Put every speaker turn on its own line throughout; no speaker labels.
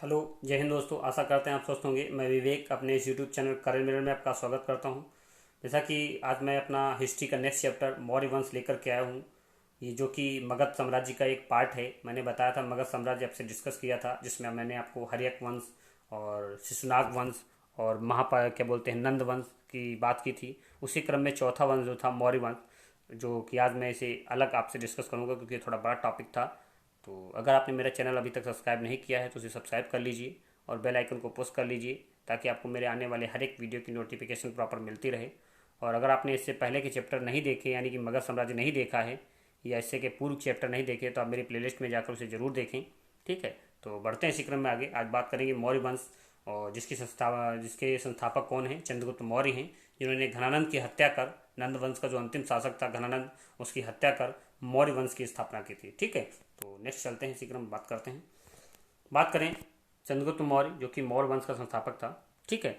Hello, जय हिंद दोस्तों। आशा करते हैं आप स्वस्थ होंगे। मैं विवेक अपने इस यूट्यूब चैनल करेंट मिरर में आपका स्वागत करता हूं। जैसा कि आज मैं अपना हिस्ट्री का नेक्स्ट चैप्टर मौर्य वंश लेकर के आया हूं। ये जो कि मगध साम्राज्य का एक पार्ट है। मैंने बताया था मगध साम्राज्य आपसे डिस्कस किया था, जिसमें मैंने आपको हर्यक वंश और शिशुनाग वंश और क्या बोलते हैं, नंद वंश की बात की थी। उसी क्रम में चौथा वंश जो था मौर्य वंश, जो कि आज मैं इसे अलग आपसे डिस्कस करूंगा क्योंकि ये थोड़ा बड़ा टॉपिक था। तो अगर आपने मेरा चैनल अभी तक सब्सक्राइब नहीं किया है तो उसे सब्सक्राइब कर लीजिए और बेल आइकन को पुश कर लीजिए ताकि आपको मेरे आने वाले हर एक वीडियो की नोटिफिकेशन प्रॉपर मिलती रहे। और अगर आपने इससे पहले के चैप्टर नहीं देखे, यानी कि मगध साम्राज्य नहीं देखा है या इससे के पूर्व चैप्टर नहीं देखे, तो आप मेरी प्लेलिस्ट में जाकर उसे ज़रूर देखें। ठीक है, तो बढ़ते हैं इसी क्रम में आगे। आज बात करेंगे मौर्य वंश और जिसके संस्थापक कौन हैं? चंद्रगुप्त मौर्य हैं, जिन्होंने घनानंद की हत्या कर, नंद वंश का जो अंतिम शासक था घनानंद, उसकी हत्या कर मौर्य वंश की स्थापना की थी। ठीक है, तो नेक्स्ट चलते हैं, इसी क्रम में बात करते हैं। बात करें चंद्रगुप्त मौर्य, जो कि मौर्य वंश का संस्थापक था। ठीक है,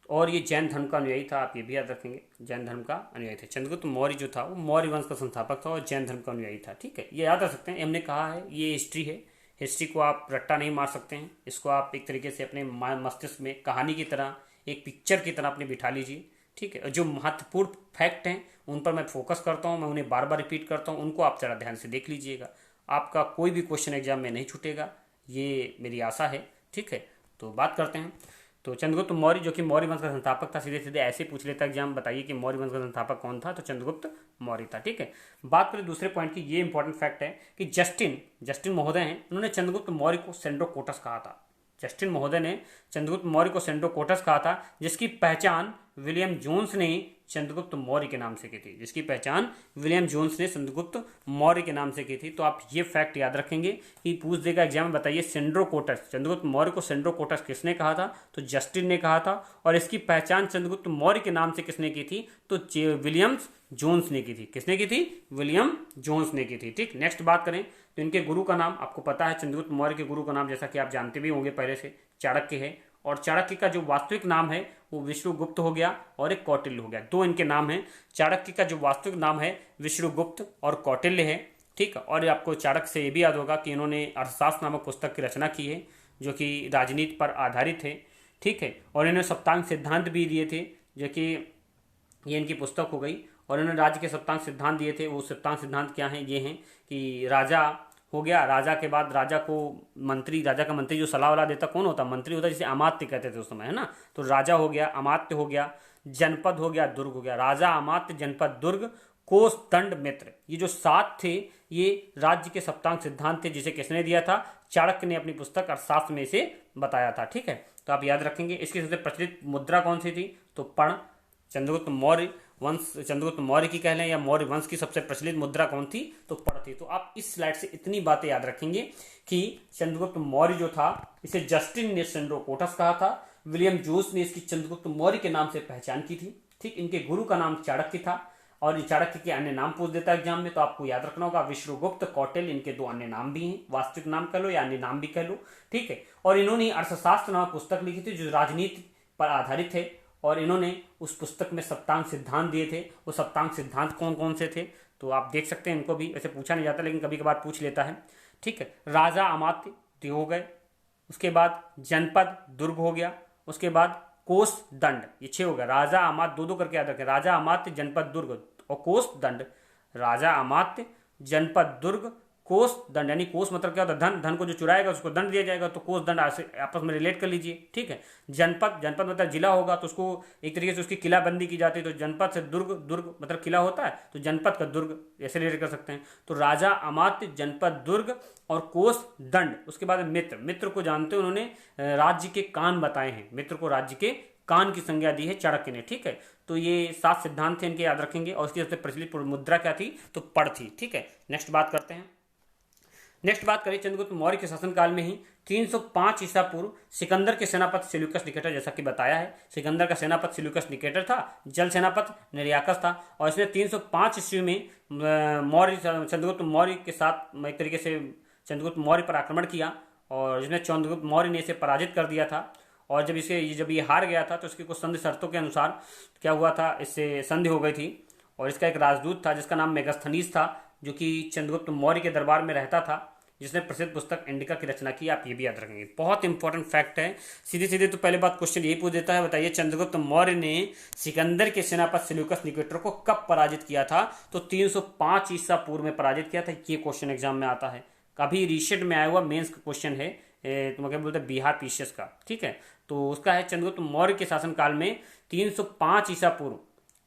और ये जैन धर्म का अनुयायी था। आप ये भी याद रखेंगे, जैन धर्म का अनुयायी थे। चंद्रगुप्त मौर्य जो था वो मौर्य वंश का संस्थापक था और जैन धर्म का अनुयायी था। ठीक है, ये याद रख सकते हैं। हमने कहा है ये हिस्ट्री है, हिस्ट्री को आप रट्टा नहीं मार सकते हैं। इसको आप एक तरीके से अपने मस्तिष्क में कहानी की तरह, एक पिक्चर की तरह अपने बिठा लीजिए। ठीक है, जो महत्वपूर्ण फैक्ट हैं उन पर मैं फोकस करता हूँ, मैं उन्हें बार बार रिपीट करता हूँ, उनको आप जरा ध्यान से देख लीजिएगा। आपका कोई भी क्वेश्चन एग्जाम में नहीं छूटेगा, ये मेरी आशा है। ठीक है, तो बात करते हैं। तो चंद्रगुप्त मौर्य, जो कि मौर्य वंश का संस्थापक था, सीधे सीधे ऐसे पूछ लेता एग्जाम, बताइए कि मौर्य वंश का संस्थापक कौन था? तो चंद्रगुप्त मौर्य था। ठीक है, बात करें दूसरे पॉइंट की। ये इंपॉर्टेंट फैक्ट है कि जस्टिन महोदय हैं, उन्होंने चंद्रगुप्त मौर्य को सेंड्रोकोटस कहा था। जस्टिन महोदय ने चंद्रगुप्त मौर्य को सेंड्रोकोटस कहा था, जिसकी पहचान विलियम जोन्स ने चंद्रगुप्त मौर्य के नाम से की थी। जिसकी पहचान विलियम जोन्स ने चंद्रगुप्त मौर्य के नाम से की थी। तो आप ये फैक्ट याद रखेंगे कि पूछ देगा एग्जाम में, बताइए सेंड्रोकोटस, चंद्रगुप्त मौर्य को सेंड्रोकोटस किसने कहा था? तो जस्टिन ने कहा था। और इसकी पहचान चंद्रगुप्त मौर्य के नाम से किसने की थी? तो विलियम जोन्स ने की थी। किसने की थी? विलियम जोन्स ने की थी। ठीक, नेक्स्ट बात करें तो इनके गुरु का नाम आपको पता है। चंद्रगुप्त मौर्य के गुरु का नाम, जैसा कि आप जानते भी होंगे पहले से, चाणक्य है। और चाणक्य का जो वास्तविक नाम है वो विष्णुगुप्त हो गया और एक कौटिल्य हो गया। दो इनके नाम हैं। चाणक्य का जो वास्तविक नाम है विष्णुगुप्त और कौटिल्य है। ठीक है, और आपको चाणक्य से ये भी याद होगा कि इन्होंने अर्थशास्त्र नामक पुस्तक की रचना की है, जो कि राजनीति पर आधारित है। ठीक है, और इन्होंने सप्तांग सिद्धांत भी दिए थे, जो कि ये इनकी पुस्तक हो गई। और इन्होंने राज्य के सप्तांग सिद्धांत दिए थे। वो सप्तांग सिद्धांत क्या हैं? ये हैं कि राजा हो गया, राजा के बाद राजा को मंत्री, राजा का मंत्री जो सलाह वाला देता कौन होता? मंत्री होता, जिसे अमात्य कहते थे उस समय, है ना। तो राजा हो गया, अमात्य हो गया, जनपद हो गया, दुर्ग हो गया। राजा, अमात्य, जनपद, दुर्ग, कोष, दंड, मित्र, ये जो सात थे, ये राज्य के सप्तांग सिद्धांत थे, जिसे किसने दिया था? चाणक्य ने अपनी पुस्तक अर्थशास्त्र में इसे बताया था। ठीक है, तो आप याद रखेंगे। इसकी सबसे प्रचलित मुद्रा कौन सी थी? तो पर्ण। चंद्रगुप्त मौर्य की कह लें या मौर्य वंश की सबसे प्रचलित मुद्रा कौन थी? तो पर्ण थी। तो आप इस स्लाइड से इतनी बातें याद रखेंगे कि चंद्रगुप्त मौर्य जो था, इसे जस्टिन ने सेंड्रोकोटस कहा था। विलियम जोन्स ने इसकी चंद्रगुप्त मौर्य के नाम से पहचान की थी। ठीक, इनके गुरु का नाम चाणक्य था। और चाणक्य के अन्य नाम पूछ देता एग्जाम में, तो आपको याद रखना होगा विष्णुगुप्त, कौटिल्य, इनके दो अन्य नाम भी हैं। वास्तविक नाम कह लो या अन्य नाम भी कह लो। ठीक है, और इन्होंने अर्थशास्त्र नामक पुस्तक लिखी थी, जो राजनीति पर आधारित है। और इन्होंने उस पुस्तक में सप्तांग सिद्धांत दिए थे। वो सप्तांग सिद्धांत कौन कौन से थे? तो आप देख सकते हैं, इनको भी वैसे पूछा नहीं जाता लेकिन कभी कभार पूछ लेता है। ठीक है, राजा, अमात्य हो गए, उसके बाद जनपद, दुर्ग हो गया, उसके बाद कोष, दंड, ये 6 हो गया। राजा, अमात्य, दो दो करके याद रखें, राजा, अमात्य, जनपद, दुर्ग और कोष, दंड। राजा, अमात्य, जनपद, दुर्ग, कोष, दंड। यानी कोष मतलब क्या होता है? धन। धन को जो चुराएगा उसको दंड दिया जाएगा, तो कोष, दंड आपस में रिलेट कर लीजिए। ठीक है, जनपद मतलब जिला होगा, तो उसको एक तरीके से उसकी किलाबंदी की जाती है। तो जनपद से दुर्ग मतलब किला होता है, तो जनपद का दुर्ग ऐसे रिलेट कर सकते हैं। तो राजा, अमात्य, जनपद, दुर्ग और कोष, दंड। उसके बाद मित्र को जानते हो, उन्होंने राज्य के कान बताए हैं। मित्र को राज्य के कान की संज्ञा दी है चाणक्य ने। ठीक है, तो ये 7 सिद्धांत थे, इनके याद रखेंगे। और इसकी सबसे प्रचलित मुद्रा क्या थी? तो पढ़ थी। ठीक है, नेक्स्ट बात करते हैं। नेक्स्ट बात करें चंद्रगुप्त मौर्य के शासनकाल में ही 305 ईसा पूर्व सिकंदर के सेनापति सेल्यूकस निकेटर, जैसा कि बताया है, सिकंदर का सेनापति सेल्यूकस निकेटर था, जल सेनापति निर्याकस था। और इसने 305 ईस्वी में चंद्रगुप्त मौर्य के साथ एक तरीके से चंद्रगुप्त मौर्य पर आक्रमण किया और जिसने चंद्रगुप्त मौर्य ने इसे पराजित कर दिया था। और जब ये हार गया था तो इसकी कुछ संधि शर्तों के अनुसार क्या हुआ था, इससे संधि हो गई थी। और इसका एक राजदूत था जिसका नाम मेगास्थनीज था, जो कि चंद्रगुप्त मौर्य के दरबार में रहता था, जिसने प्रसिद्ध पुस्तक इंडिका की रचना की। आप ये भी याद रखेंगे, बहुत इंपॉर्टेंट फैक्ट है। सीधे सीधे तो पहले बात क्वेश्चन यही पूछ देता है, बताइए चंद्रगुप्त मौर्य ने सिकंदर के सेनापति सेल्यूकस निकेटर को कब पराजित किया था? तो 305 ईसा पूर्व में पराजित किया था। ये क्वेश्चन एग्जाम में आता है, काफी रिसेंट में आया हुआ मेंस का क्वेश्चन है, तो क्या बोलते हैं बिहार पीसीएस का, ठीक है। तो उसका है चंद्रगुप्त मौर्य के शासनकाल में 305 ईसा पूर्व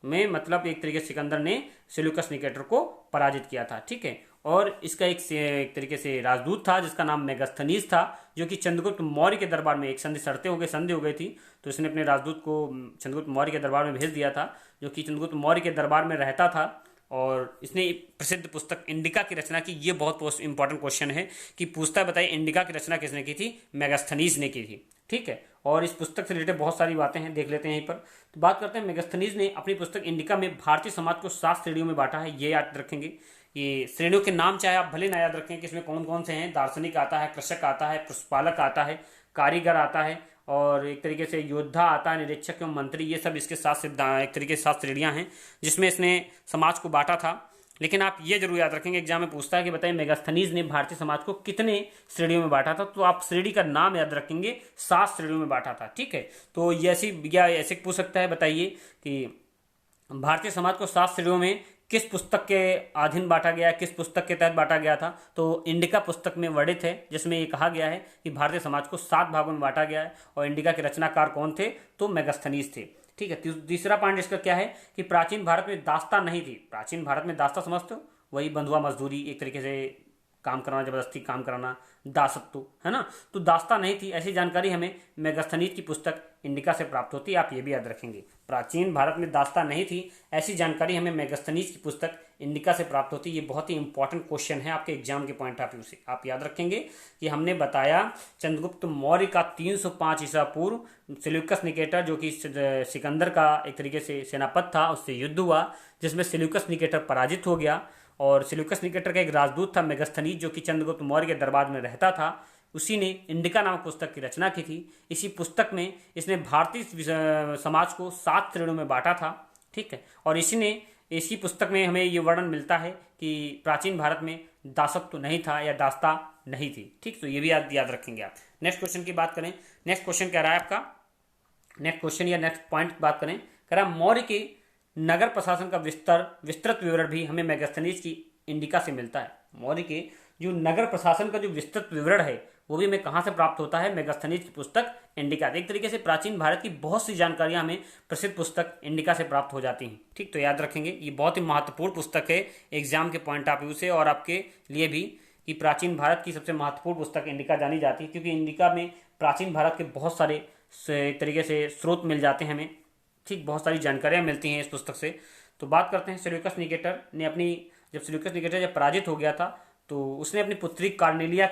में, मतलब एक तरीके से सिकंदर ने सेल्यूकस निकेटर को पराजित किया था, ठीक है। और इसका एक तरीके से राजदूत था जिसका नाम मेगास्थनीज था, जो कि चंद्रगुप्त मौर्य के दरबार में एक संधि हो गई थी, तो इसने अपने राजदूत को चंद्रगुप्त मौर्य के दरबार में भेज दिया था, जो कि चंद्रगुप्त मौर्य के दरबार में रहता था। और इसने प्रसिद्ध पुस्तक इंडिका की रचना की। ये बहुत इंपॉर्टेंट क्वेश्चन है कि पूछता है, बताइए इंडिका की रचना किसने की थी? मेगास्थनीज ने की थी, ठीक है। और इस पुस्तक से रिलेटेड बहुत सारी बातें हैं, देख लेते हैं यहीं पर। तो बात करते हैं, मेगास्थनीज ने अपनी पुस्तक इंडिका में भारतीय समाज को 7 श्रेणियों में बांटा है। ये याद रखेंगे, ये श्रेणियों के नाम चाहे आप भले ना याद रखें कि इसमें कौन कौन से हैं। दार्शनिक आता है, कृषक आता है, पशुपालक आता है, कारीगर आता है, और एक तरीके से योद्धा आता है, निरीक्षक एवं मंत्री। ये सब इसके एक तरीके से 7 श्रेणियां हैं जिसमें इसने समाज को बांटा था। लेकिन आप ये जरूर याद रखेंगे, एग्जाम में पूछता है कि बताइए मेगास्थनीज ने भारतीय समाज को कितने श्रेणियों में बांटा था? तो आप श्रेणी का नाम याद रखेंगे, 7 श्रेणियों में बांटा था, ठीक है। तो ये ऐसे पूछ सकता है, बताइए कि भारतीय समाज को 7 श्रेणियों में किस पुस्तक के अधीन बांटा गया है, किस पुस्तक के तहत बांटा गया था? तो इंडिका पुस्तक में वर्णित है, जिसमें ये कहा गया है कि भारतीय समाज को 7 भागों में बांटा गया है। और इंडिका के रचनाकार कौन थे? तो मेगास्थनीज थे, ठीक है। तीसरा पॉइंट इसका क्या है कि प्राचीन भारत में दास्ता नहीं थी। प्राचीन भारत में दास्ता समझते हो, वही बंधुआ मजदूरी, एक तरीके से काम कराना, जबरदस्ती काम कराना, दासत्व, है ना। तो दास्ता नहीं थी, ऐसी जानकारी हमें मेगास्थनीज की पुस्तक इंडिका से प्राप्त होती है। आप ये भी याद रखेंगे, प्राचीन भारत में दास्ता नहीं थी, ऐसी जानकारी हमें मेगास्थनीज की पुस्तक इंडिका से प्राप्त होती है। ये बहुत ही इंपॉर्टेंट क्वेश्चन है आपके एग्जाम के पॉइंट ऑफ व्यू से। आप याद रखेंगे कि हमने बताया चंद्रगुप्त मौर्य का 305 ईसा पूर्व सेल्यूकस निकेटर, जो कि सिकंदर का एक तरीके से सेनापति था, उससे युद्ध हुआ जिसमें सेल्यूकस निकेटर पराजित हो गया। और सेल्यूकस निकेटर का एक राजदूत था मेगास्थनीज, जो कि चंद्रगुप्त मौर्य के दरबार में रहता था। उसी ने इंडिका नामक पुस्तक की रचना की थी। इसी पुस्तक में इसने भारतीय समाज को 7 श्रेणियों में बांटा था, ठीक है। और इसी पुस्तक में हमें ये वर्णन मिलता है कि प्राचीन भारत में दासत्व तो नहीं था या दास्ता नहीं थी, ठीक। तो ये भी याद रखेंगे आप। नेक्स्ट क्वेश्चन की बात करें, नेक्स्ट क्वेश्चन क्या रहा है आपका? नेक्स्ट क्वेश्चन या नेक्स्ट पॉइंट की बात करें, कह रहा मौर्य के नगर प्रशासन का विस्तृत विवरण भी हमें मेगास्थनीज की इंडिका से मिलता है। मौर्य के जो नगर प्रशासन का जो विस्तृत विवरण है वो भी हमें कहाँ से प्राप्त होता है? मेगास्थनीज की पुस्तक इंडिका। एक तरीके से प्राचीन भारत की बहुत सी जानकारियां हमें प्रसिद्ध पुस्तक इंडिका से प्राप्त हो जाती हैं, ठीक। तो याद रखेंगे, ये बहुत ही महत्वपूर्ण पुस्तक है एग्जाम के पॉइंट ऑफ व्यू से, और आपके लिए भी, कि प्राचीन भारत की सबसे महत्वपूर्ण पुस्तक इंडिका जानी जाती है, क्योंकि इंडिका में प्राचीन भारत के बहुत सारे एक तरीके से स्रोत मिल जाते हैं हमें, ठीक। बहुत सारी जानकारियां मिलती हैं इस पुस्तक से। तो बात करते हैं, सेल्यूकस निकेटर ने जब सेल्यूकस निकेटर जब पराजित हो गया था, तो उसने अपनी पुत्री कार्नेलिया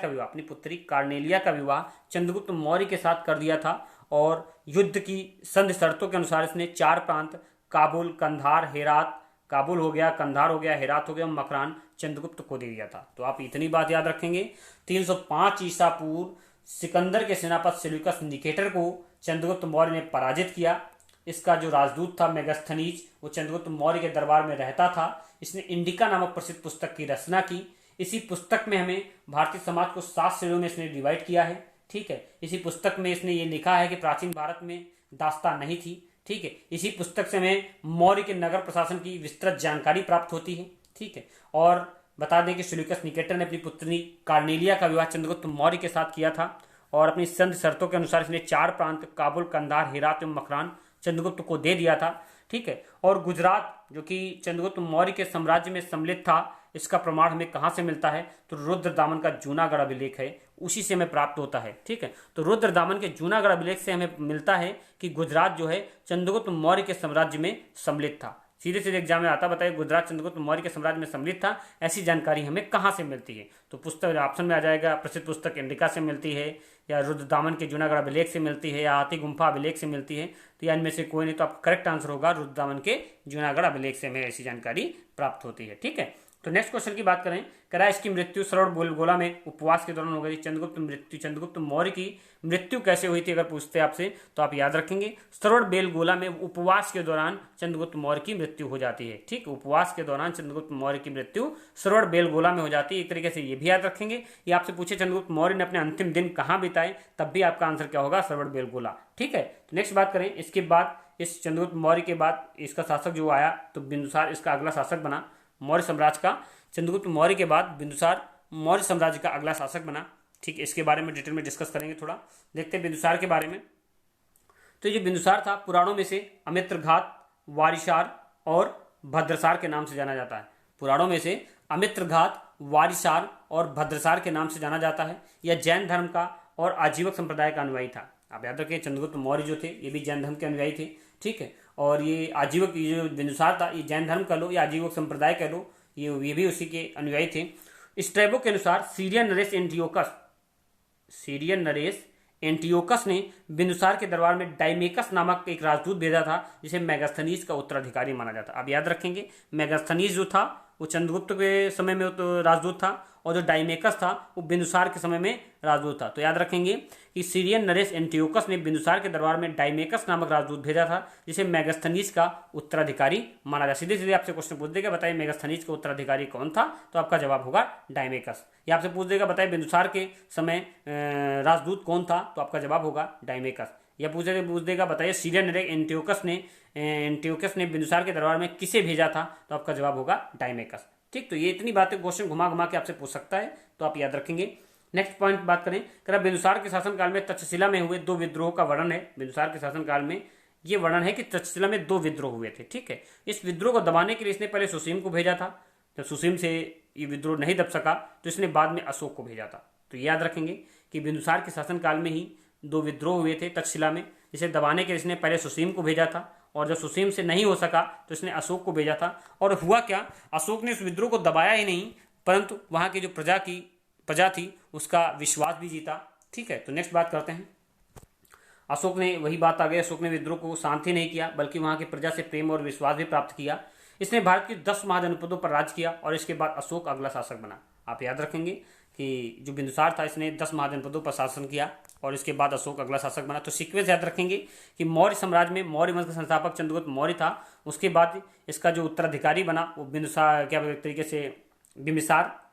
का विवाह चंद्रगुप्त मौर्य के साथ कर दिया था। और युद्ध की संधि शर्तों के अनुसार इसने 4 प्रांत, काबुल, कंधार, हेरात, काबुल हो गया, कंधार हो गया, हेरात हो गया, मकरान चंद्रगुप्त को दे दिया था। तो आप इतनी बात याद रखेंगे, 305 ईसा पूर्व सिकंदर के सेनापति सेल्यूकस निकेटर को चंद्रगुप्त मौर्य ने पराजित किया। इसका जो राजदूत था मेगास्थनीज, वो चंद्रगुप्त मौर्य के दरबार में रहता था। इसने इंडिका नामक प्रसिद्ध पुस्तक की रचना की। इसी पुस्तक में हमें भारतीय समाज को 7 श्रेणियों में इसने डिवाइड किया है, ठीक है। इसी पुस्तक में इसने ये लिखा है कि प्राचीन भारत में दास्ता नहीं थी, ठीक है। इसी पुस्तक से हमें मौर्य के नगर प्रशासन की विस्तृत जानकारी प्राप्त होती है, ठीक है। और बता दें कि सेल्यूकस निकेटर ने अपनी पुत्री कार्नेलिया का विवाह चंद्रगुप्त मौर्य के साथ किया था, और अपनी संधि शर्तों के अनुसार इसने 4 प्रांत, काबुल, कंधार, हेरात एवं मकरान चंद्रगुप्त को दे दिया था, ठीक है। और गुजरात, जो कि चंद्रगुप्त मौर्य के साम्राज्य में सम्मिलित था, इसका प्रमाण हमें कहाँ से मिलता है? तो रुद्रदामन का जूनागढ़ अभिलेख है, उसी से हमें प्राप्त होता है, ठीक है। तो रुद्रदामन के जूनागढ़ अभिलेख से हमें मिलता है कि गुजरात जो है चंद्रगुप्त मौर्य के साम्राज्य में सम्मिलित था। सीधे सीधे एग्जाम में आता, बताइए गुजरात चंद्रगुप्त मौर्य के साम्राज्य में सम्मिलित था, ऐसी जानकारी हमें कहाँ से मिलती है? तो पुस्तक ऑप्शन में आ जाएगा, प्रसिद्ध पुस्तक इंडिका से मिलती है, या रुद्रदामन के जूनागढ़ अभिलेख से मिलती है, या हाथी गुम्फा अभिलेख से मिलती है। तो या इनमें से कोई नहीं, तो आपका करेक्ट आंसर होगा रुद्रदामन के जूनागढ़ अभिलेख से हमें ऐसी जानकारी प्राप्त होती है, ठीक है। तो नेक्स्ट क्वेश्चन की बात करें, कह रहा है इसकी मृत्यु सरवण में उपवास के दौरान हो गई। चंद्रगुप्त मौर्य की मृत्यु कैसे हुई थी अगर पूछते आपसे तो आप याद रखेंगे सरवण में उपवास के दौरान चंद्रगुप्त मौर्य की मृत्यु हो जाती है। ठीक, उपवास के दौरान चंद्रगुप्त मौर्य की मृत्यु सरवण में हो जाती है। एक तरीके से ये भी याद रखेंगे। ये आपसे पूछे चंद्रगुप्त मौर्य ने अपने अंतिम दिन कहाँ बिताए, तब भी आपका आंसर क्या होगा, सरवण। ठीक है, तो नेक्स्ट बात करें, इसके बाद इस चंद्रगुप्त मौर्य के बाद इसका शासक जो आया तो बिंदुसार इसका अगला शासक बना मौर्य साम्राज्य का। चंद्रगुप्त मौर्य के बाद बिंदुसार मौर्य साम्राज्य का अगला शासक बना। ठीक, इसके बारे में डिटेल में डिस्कस करेंगे। थोड़ा देखते हैं बिंदुसार के बारे में। तो ये बिंदुसार था पुराणों में से अमित्रघात, वारिसार और भद्रसार के नाम से जाना जाता है। पुराणों में से अमित्रघात, वारिसार और भद्रसार के नाम से जाना जाता है। यह जैन धर्म का और आजीवक संप्रदाय का अनुयायी था। आप याद रखें चंद्रगुप्त मौर्य जो थे ये भी जैन धर्म के अनुयायी थे। ठीक है, और ये आजीवक, ये जो बिंदुसार था ये जैन धर्म कह लो या आजीवक संप्रदाय कह लो, ये भी उसी के अनुयायी थे। स्ट्रैबो के अनुसार सीरियन नरेश एंटियोकस ने बिंदुसार के दरबार में डाइमेकस नामक एक राजदूत भेजा था जिसे मेगास्थनीज का उत्तराधिकारी माना जाता। आप याद रखेंगे मेगास्थनीज जो था वो चंद्रगुप्त के समय में तो राजदूत था और जो डाइमेकस था वो बिंदुसार के समय में राजदूत था। तो याद रखेंगे कि सीरियन नरेश एंटियोकस ने बिंदुसार के दरबार में डाइमेकस नामक राजदूत भेजा था जिसे मेगास्थनीज का उत्तराधिकारी माना जाता। सीधे सीधे आपसे क्वेश्चन पूछ देगा, बताइए मेगास्थनीज का उत्तराधिकारी कौन था, तो आपका जवाब होगा डाइमेकस। या आपसे पूछ देगा बताइए बिंदुसार के समय राजदूत कौन था, तो आपका जवाब होगा डाइमेकस। या पूछ देगा बताइए सीरियन नरेश एंटियोकस ने बिंदुसार के दरबार में किसे भेजा था, तो आपका जवाब होगा डाइमेकस। ठीक, तो ये इतनी बातें क्वेश्चन घुमा घुमा के आपसे पूछ सकता है, तो आप याद रखेंगे। नेक्स्ट पॉइंट बात करें, बिंदुसार के शासनकाल में तक्षशिला में हुए 2 विद्रोह का वर्णन है। बिंदुसार के शासनकाल में ये वर्णन है कि तक्षशिला में 2 विद्रोह हुए थे। ठीक है, इस विद्रोह को दबाने के लिए इसने पहले सुसीम को भेजा था। जब सुसीम से ये विद्रोह नहीं दब सका तो इसने बाद में अशोक को भेजा था। तो याद रखेंगे कि बिंदुसार के शासनकाल में ही 2 विद्रोह हुए थे तक्षशिला में, जिसे दबाने के लिए इसने पहले सुसीम को भेजा था और जब सुसीम से नहीं हो सका तो इसने अशोक को भेजा था। और हुआ क्या, अशोक ने उस विद्रोह को दबाया ही नहीं परंतु वहां की जो प्रजा थी उसका विश्वास भी जीता। ठीक है, तो नेक्स्ट बात करते हैं। अशोक ने, वही बात आ गई, अशोक ने विद्रोह को शांति नहीं किया बल्कि वहां की प्रजा से प्रेम और विश्वास भी प्राप्त किया। इसने भारत के 10 महाजनपदों पर राज किया और इसके बाद अशोक अगला शासक बना। आप याद रखेंगे कि जो बिंदुसार था इसने 10 महाजनपदों पर शासन किया और इसके बाद अशोक अगला शासक बना। तो सीक्वेंस याद रखेंगे कि मौर्य साम्राज्य में मौर्य वंश का संस्थापक चंद्रगुप्त मौर्य था। उसके बाद इसका जो उत्तराधिकारी बना वो बिंदुसार, क्या तरीके से बिंबिसार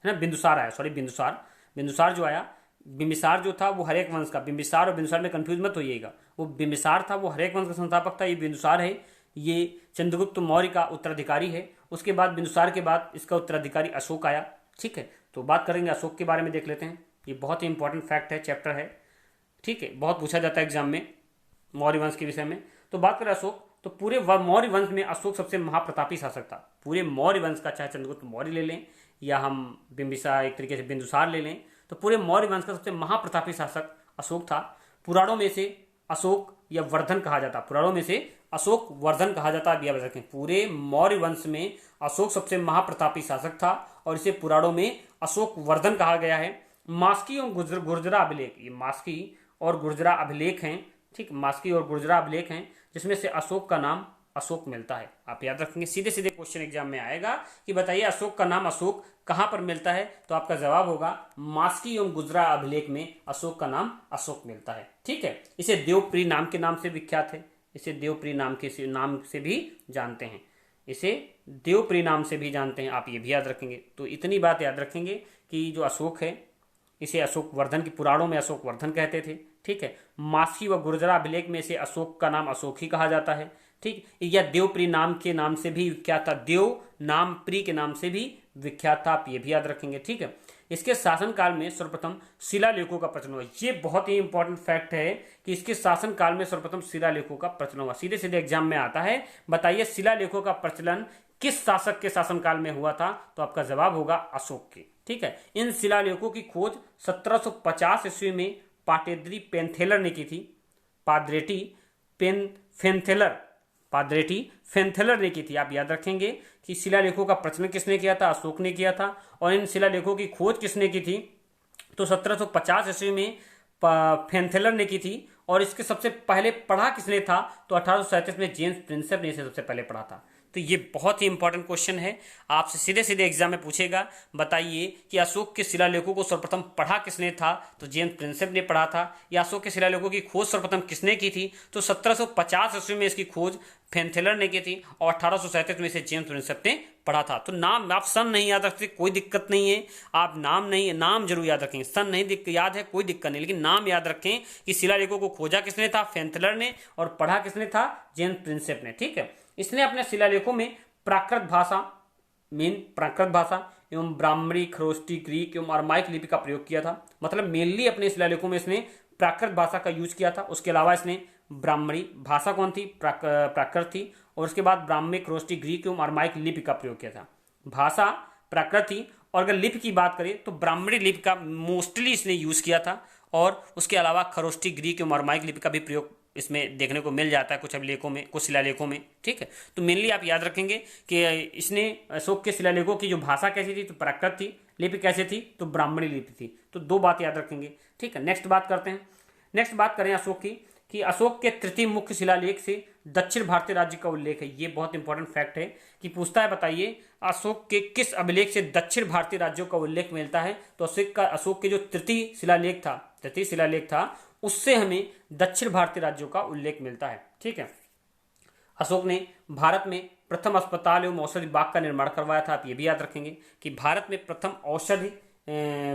है ना, बिंदुसार जो आया, बिंबिसार जो था वो हरेक वंश का, बिंबिसार और बिंदुसार में कंफ्यूज मत होइएगा, वो बिंबिसार था वो हरेक वंश का संस्थापक था। ये बिंदुसार है, ये चंद्रगुप्त मौर्य का उत्तराधिकारी है। उसके बाद बिंदुसार के बाद इसका उत्तराधिकारी अशोक आया। ठीक है, तो बात करेंगे अशोक के बारे में, देख लेते हैं। ये बहुत ही इंपॉर्टेंट फैक्ट है, चैप्टर है। ठीक है, बहुत पूछा जाता है एग्जाम में मौर्य वंश के विषय में। तो बात करें अशोक, तो पूरे मौर्य वंश में अशोक सबसे महाप्रतापी शासक था। पूरे मौर्य वंश का, चाहे चंद्रगुप्त मौर्य ले लें या हम बिंबिसार एक तरीके से बिंदुसार ले लें, तो पूरे मौर्य वंश का सबसे महाप्रतापी शासक अशोक था। पुराणों में से अशोक या वर्धन कहा जाता, पुराणों में से अशोक वर्धन कहा जाता। अब याद रखें पूरे मौर्य वंश में अशोक सबसे महाप्रतापी शासक था और इसे पुराणों में अशोक वर्धन कहा गया है। मास्की और गुर्जरा अभिलेख, ये मास्की और गुर्जरा अभिलेख हैं। ठीक, मास्की और गुर्जरा अभिलेख हैं जिसमें से अशोक का नाम अशोक मिलता है। आप याद रखेंगे, सीधे सीधे क्वेश्चन एग्जाम में आएगा कि बताइए अशोक का नाम अशोक कहां पर मिलता है, तो आपका जवाब होगा मास्की एवं गुर्जरा अभिलेख में अशोक का नाम अशोक मिलता है। ठीक है, इसे देवप्रिय नाम के नाम से विख्यात है, इसे देवप्रिय नाम से भी जानते हैं, इसे देवप्रिय नाम से भी जानते हैं। आप ये भी याद रखेंगे। तो इतनी बात याद रखेंगे कि जो अशोक है इसे अशोक वर्धन की, पुराणों में अशोक वर्धन कहते थे। ठीक है, मास्की व गुर्जरा अभिलेख में से अशोक का नाम अशोक ही कहा जाता है। ठीक, या देवप्रिय नाम के नाम से भी विख्यात था, देव नाम प्रिय के नाम से भी विख्यात था। आप ये भी याद रखेंगे। ठीक है, इसके शासनकाल में सर्वप्रथम शिलालेखों का प्रचलन हुआ। ये बहुत ही इंपॉर्टेंट फैक्ट है कि इसके शासनकाल में सर्वप्रथम शिलालेखों का प्रचलन हुआ। सीधे सीधे एग्जाम में आता है, बताइए शिलालेखों का प्रचलन किस शासक के शासनकाल में हुआ था, तो आपका जवाब होगा अशोक के। ठीक है, इन शिलालेखों की खोज 1750 ईस्वी में पाटेद्री पेंथेलर ने की थी। पाद्रेटी फेंथेलर ने की थी। आप याद रखेंगे कि शिलालेखों का प्रचलन किसने किया था, अशोक ने किया था। और इन शिलालेखों की खोज किसने की थी, तो 1750 ईस्वी में फेंथेलर ने की थी। और इसके सबसे पहले पढ़ा किसने था, तो 1837 में जेम्स प्रिंसेप ने इसे सबसे पहले पढ़ा था। तो ये बहुत ही इंपॉर्टेंट क्वेश्चन है, आपसे सीधे सीधे एग्जाम में पूछेगा। बताइए कि अशोक के शिलालेखों को सर्वप्रथम पढ़ा किसने था, तो जेम्स प्रिंसेप ने पढ़ा था। या अशोक के शिलालेखों की खोज सर्वप्रथम किसने की थी, तो 1750 ईस्वी में इसकी खोज फेनथेलर ने की थी और 1837 में इसे जेम्स प्रिंसेप ने पढ़ा था। तो नाम आप सन नहीं याद रखते कोई दिक्कत नहीं है, आप नाम जरूर याद रखेंगे, सन नहीं याद है कोई दिक्कत नहीं, लेकिन नाम याद रखें कि शिलालेखों को खोजा किसने था, फेनथेलर ने, और पढ़ा किसने था, जेम्स प्रिंसेप ने। ठीक है, इसने अपने शिलालेखों में प्राकृत भाषा एवं ब्राह्मणी, खरोष्टी, ग्रीक एवं अरमाइक लिपि का प्रयोग किया था। मतलब मेनली अपने शिलालेखों में इसने प्राकृत भाषा का यूज किया था। उसके अलावा इसने ब्राह्मणी भाषा कौन थी, प्राकृत थी, और उसके बाद ब्राह्मी, खरोष्टी, ग्रीक एवं अरमाइक लिपि का प्रयोग किया था। भाषा प्राकृत थी, और अगर लिपि की बात करें तो ब्राह्मणी लिपि का मोस्टली इसने यूज किया था, और उसके अलावा खरोष्टी, ग्रीक एवं अरमाइक लिपि का भी प्रयोग इसमें देखने को मिल जाता है कुछ अभिलेखों में, कुछ शिलालेखों में। ठीक है, तो मेनली आप याद रखेंगे कि इसने अशोक के शिलालेखों की जो भाषा कैसी थी, तो प्राकृत थी, लिपि कैसे थी, तो ब्राह्मणी लिपि थी। तो दो बात याद रखेंगे। ठीक है, नेक्स्ट बात करते हैं। नेक्स्ट बात करें अशोक की, कि अशोक के तृतीय मुख्य शिलालेख से दक्षिण भारतीय राज्य का उल्लेख है। ये बहुत इंपॉर्टेंट फैक्ट है कि पूछता है, बताइए अशोक के किस अभिलेख से दक्षिण भारतीय राज्यों का उल्लेख मिलता है, तो अशोक के जो तृतीय शिलालेख था उससे हमें दक्षिण भारतीय राज्यों का उल्लेख मिलता है। ठीक है, अशोक ने भारत में प्रथम अस्पताल एवं औषधि बाग का निर्माण करवाया था। आप ये भी याद रखेंगे कि भारत में प्रथम औषधि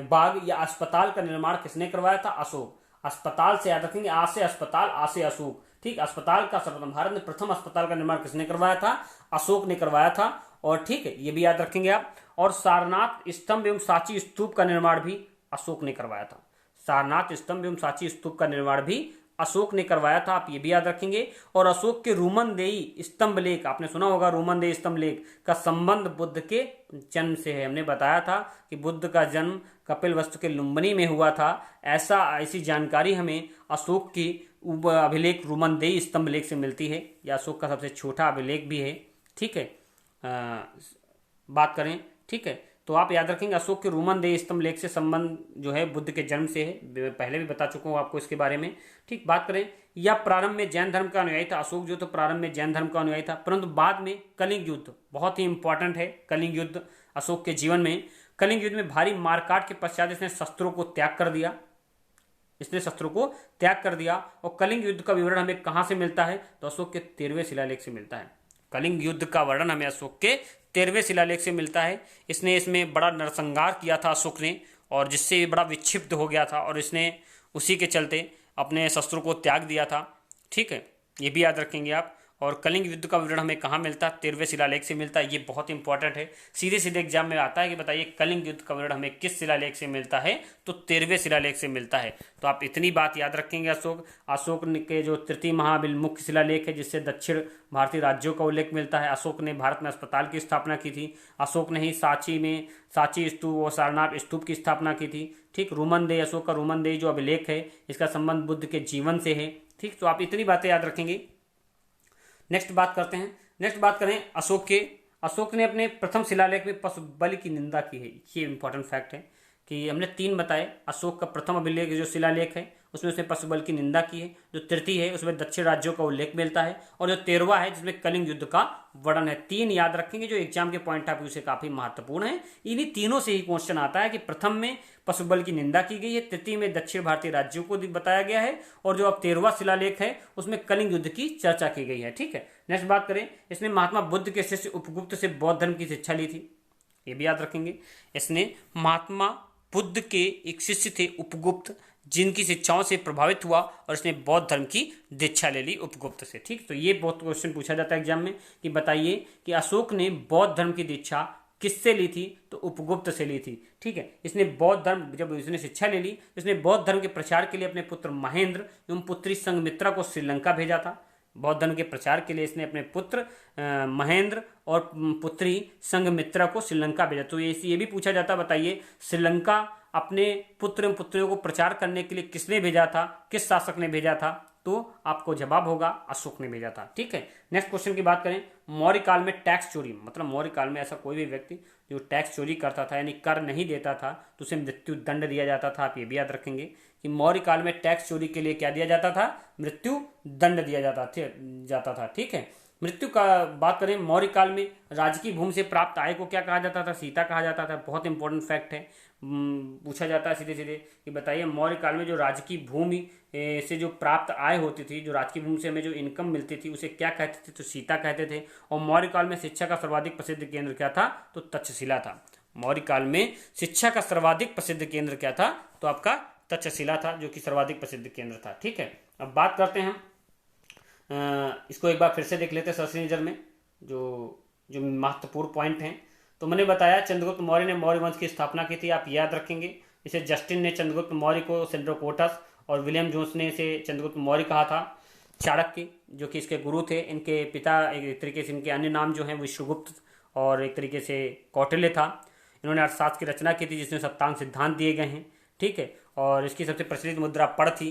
बाग या अस्पताल का निर्माण किसने करवाया था, अशोक। अस्पताल से याद रखेंगे, आ से अस्पताल, आ से अशोक। ठीक, अस्पताल का सर्वप्रथम भारत में प्रथम अस्पताल का निर्माण किसने करवाया था, अशोक ने करवाया था। और ठीक है, ये भी याद रखेंगे आप। और सारनाथ स्तंभ एवं सांची स्तूप का निर्माण भी अशोक ने करवाया था। सारनाथ स्तंभ एवं सांची स्तूप का निर्माण भी अशोक ने करवाया था, आप ये भी याद रखेंगे। और अशोक के रूमनदेही स्तंभ लेख, आपने सुना होगा रूमनदेही स्तंभ लेख का संबंध बुद्ध के जन्म से है। हमने बताया था कि बुद्ध का जन्म कपिलवस्तु के लुम्बिनी में हुआ था। ऐसी जानकारी हमें अशोक की अभिलेख रूमनदेही स्तंभ लेख से मिलती है। यह अशोक का सबसे छोटा अभिलेख भी है। ठीक है, बात करें, ठीक है, तो आप याद रखेंगे अशोक के रूमनदेही स्तंभ लेख से संबंध जो है बुद्ध के जन्म से है। पहले भी बता चुका हूं आपको इसके बारे में। ठीक, बात करें, यह प्रारंभ में जैन धर्म का अनुयायी था। अशोक जो तो प्रारंभ में जैन धर्म का अनुयायी था, परंतु बाद में कलिंग युद्ध, बहुत ही इंपॉर्टेंट है कलिंग युद्ध अशोक के जीवन में। कलिंग युद्ध में भारी मारकाट के पश्चात इसने शस्त्रों को त्याग कर दिया। और कलिंग युद्ध का विवरण हमें कहां से मिलता है, तो अशोक के 13वें शिलालेख से मिलता है। कलिंग युद्ध का वर्णन हमें अशोक के 13वें शिलालेख से मिलता है। इसमें बड़ा नरसंहार किया था अशोक ने, और जिससे बड़ा विक्षिप्त हो गया था, और इसने उसी के चलते अपने शस्त्रों को त्याग दिया था। ठीक है, ये भी याद रखेंगे आप। और कलिंग युद्ध का विवरण हमें कहाँ मिलता है, 13वें शिलालेख से मिलता है। ये बहुत इंपॉर्टेंट है, सीधे सीधे एग्जाम में आता है कि बताइए कलिंग युद्ध का विवरण हमें किस शिलालेख से मिलता है, तो 13वें शिलालेख से मिलता है। तो आप इतनी बात याद रखेंगे। अशोक के जो तृतीय मुख्य शिलालेख है जिससे दक्षिण भारतीय राज्यों का उल्लेख मिलता है। अशोक ने भारत में अस्पताल की स्थापना की थी। अशोक ने ही सांची स्तूप और सारनाथ स्तूप की स्थापना की थी। ठीक, रूमनदेही, अशोक का रूमनदेही जो अभिलेख है इसका संबंध बुद्ध के जीवन से है। ठीक, तो आप इतनी बातें याद रखेंगे। नेक्स्ट बात करते हैं। नेक्स्ट बात करें अशोक ने अपने प्रथम शिलालेख में पशु बलि की निंदा की है। ये इंपॉर्टेंट फैक्ट है कि हमने 3 बताए। अशोक का प्रथम अभिलेख जो शिलालेख है उसमें उसने पशु बल की निंदा की है। जो तृतीय है उसमें दक्षिण राज्यों का उल्लेख मिलता है, और जो 13वां है जिसमें कलिंग युद्ध का वर्णन है। 3 याद रखेंगे जो एग्जाम के पॉइंट ऑफ व्यू से काफी महत्वपूर्ण है। इन्हीं तीनों से ही क्वेश्चन आता है कि प्रथम में पशु बल की निंदा की गई है, तृतीय में दक्षिण भारतीय राज्यों को बताया गया है, और जो अब 13वां शिलालेख है उसमें कलिंग युद्ध की चर्चा की गई है। ठीक है, नेक्स्ट बात करें, इसने महात्मा बुद्ध के शिष्य उपगुप्त से बौद्ध धर्म की शिक्षा ली थी। ये भी याद रखेंगे। इसने महात्मा बुद्ध के एक शिष्य थे उपगुप्त, जिनकी शिक्षाओं से प्रभावित हुआ, और इसने बौद्ध धर्म की दीक्षा ले ली उपगुप्त से। ठीक, तो ये बहुत क्वेश्चन पूछा जाता है एग्जाम में कि बताइए कि अशोक ने बौद्ध धर्म की दीक्षा किससे ली थी, तो उपगुप्त से ली थी। ठीक है, इसने बौद्ध धर्म, जब इसने शिक्षा ले ली, इसने बौद्ध धर्म के प्रचार के लिए अपने पुत्र महेंद्र एवं पुत्री संघमित्रा को श्रीलंका भेजा था। बौद्ध धर्म के प्रचार के लिए इसने अपने पुत्र महेंद्र और पुत्री संघमित्रा को श्रीलंका भेजा। तो ये भी पूछा जाता, बताइए श्रीलंका अपने पुत्र एवं पुत्रियों को प्रचार करने के लिए किसने भेजा था, किस शासक ने भेजा था, तो आपको जवाब होगा अशोक ने भेजा था। ठीक है, नेक्स्ट क्वेश्चन की बात करें, मौर्य काल में टैक्स चोरी, मतलब मौर्य काल में ऐसा कोई भी व्यक्ति जो टैक्स चोरी करता था यानी कर नहीं देता था तो उसे मृत्यु दंड दिया जाता था। आप ये भी याद रखेंगे कि मौर्य काल में टैक्स चोरी के लिए क्या दिया जाता था, मृत्यु दंड दिया जाता था। ठीक है, मृत्यु का बात करें, मौर्य काल में राजकीय भूमि से प्राप्त आय को क्या कहा जाता था? सीता कहा जाता था। बहुत इंपॉर्टेंट फैक्ट है, पूछा जाता है सीधे सीधे कि बताइए मौर्य काल में जो राजकीय भूमि से जो प्राप्त आय होती थी, जो राजकीय भूमि से हमें जो इनकम मिलती थी, उसे क्या कहते थे? तो सीता कहते थे। और मौर्य काल में शिक्षा का सर्वाधिक प्रसिद्ध केंद्र क्या था? तो तक्षशिला था। मौर्य काल में शिक्षा का सर्वाधिक प्रसिद्ध केंद्र क्या था? तो आपका तक्षशिला था, जो कि सर्वाधिक प्रसिद्ध केंद्र था। ठीक है, अब बात करते हैं, इसको एक बार फिर से देख लेते हैं सरसरी नजर में, जो जो महत्वपूर्ण पॉइंट हैं। तो मैंने बताया चंद्रगुप्त मौर्य ने मौर्य वंश की स्थापना की थी, आप याद रखेंगे। इसे जस्टिन ने चंद्रगुप्त मौर्य को सेंड्रोकोटस और विलियम जोन्स ने इसे चंद्रगुप्त मौर्य कहा था। चाणक्य जो कि इसके गुरु थे, इनके पिता एक तरीके से इनके अन्य नाम जो हैं विश्वगुप्त और एक तरीके से कौटिल्य था। इन्होंने अर्थशास्त्र की रचना की थी, जिसमें सप्तांग सिद्धांत दिए गए हैं। ठीक है, और इसकी सबसे प्रचलित मुद्रा पड़ थी,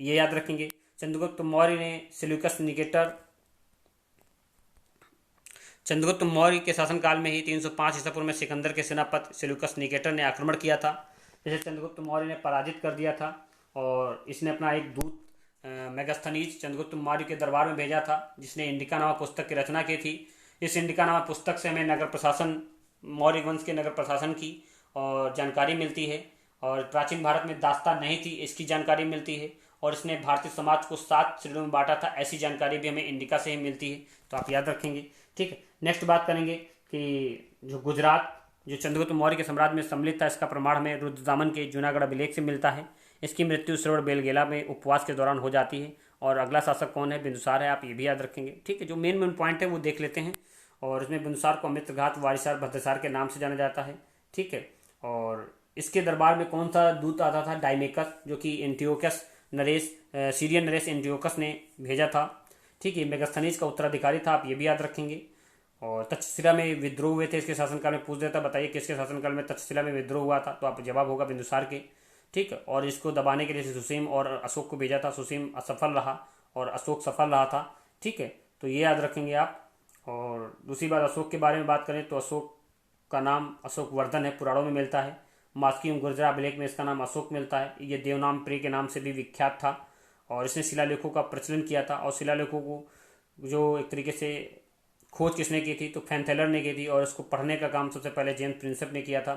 ये याद रखेंगे। चंद्रगुप्त मौर्य ने सिल्यूकस निकेटर, चंद्रगुप्त मौर्य के शासनकाल में ही 305 ईसा पूर्व में सिकंदर के सेनापति सिल्यूकस निकेटर ने आक्रमण किया था, जिसे चंद्रगुप्त मौर्य ने पराजित कर दिया था। और इसने अपना एक दूत मेगास्थनीज चंद्रगुप्त मौर्य के दरबार में भेजा था, जिसने इंडिका नामक पुस्तक की रचना की थी। इस इंडिका नामक पुस्तक से हमें नगर प्रशासन, मौर्य वंश के नगर प्रशासन की और जानकारी मिलती है। और प्राचीन भारत में दास्तान नहीं थी, इसकी जानकारी मिलती है। और इसने भारतीय समाज को 7 श्रेणियों में बांटा था, ऐसी जानकारी भी हमें इंडिका से ही मिलती है, तो आप याद रखेंगे। ठीक है, नेक्स्ट बात करेंगे कि जो गुजरात जो चंद्रगुप्त मौर्य के साम्राज्य में सम्मिलित था, इसका प्रमाण हमें रुद्रदामन के जूनागढ़ अभिलेख से मिलता है। इसकी मृत्यु श्रवण बेलगेला में उपवास के दौरान हो जाती है। और अगला शासक कौन है? बिंदुसार है, आप ये भी याद रखेंगे। ठीक है, जो मेन मेन पॉइंट है वो देख लेते हैं। और इसमें बिंदुसार को अमित्रघात, वारिसार, भद्रसार के नाम से जाना जाता है। ठीक है, और इसके दरबार में कौन सा दूत आता था? डायमेकस, जो कि Antiochus Naresh, Syrian Naresh Antiochus ने भेजा था। ठीक है, मेगास्थनीज का उत्तराधिकारी था, आप ये भी याद रखेंगे। और तक्षशिला में विद्रोह हुए थे इसके शासनकाल में, पूछ देता बताइए किसके शासनकाल में तक्षशिला में विद्रोह हुआ था? तो आप जवाब होगा बिंदुसार के। ठीक है, और इसको दबाने के लिए सुसीम और अशोक को भेजा था। सुसीम असफल रहा और अशोक सफल रहा था। ठीक है, तो ये याद रखेंगे आप। और दूसरी बात, अशोक के बारे में बात करें तो अशोक का नाम अशोक वर्धन है, पुराणों में मिलता है। मास्की गुर्जरा अभिलेख में इसका नाम अशोक मिलता है। ये देवनाम प्रिय के नाम से भी विख्यात था। और इसने शिलालेखों का प्रचलन किया था। और शिलालेखों को जो एक तरीके से खोज किसने की थी? तो फैनथेलर ने की थी। और इसको पढ़ने का काम सबसे पहले जेम्स प्रिंसेप ने किया था।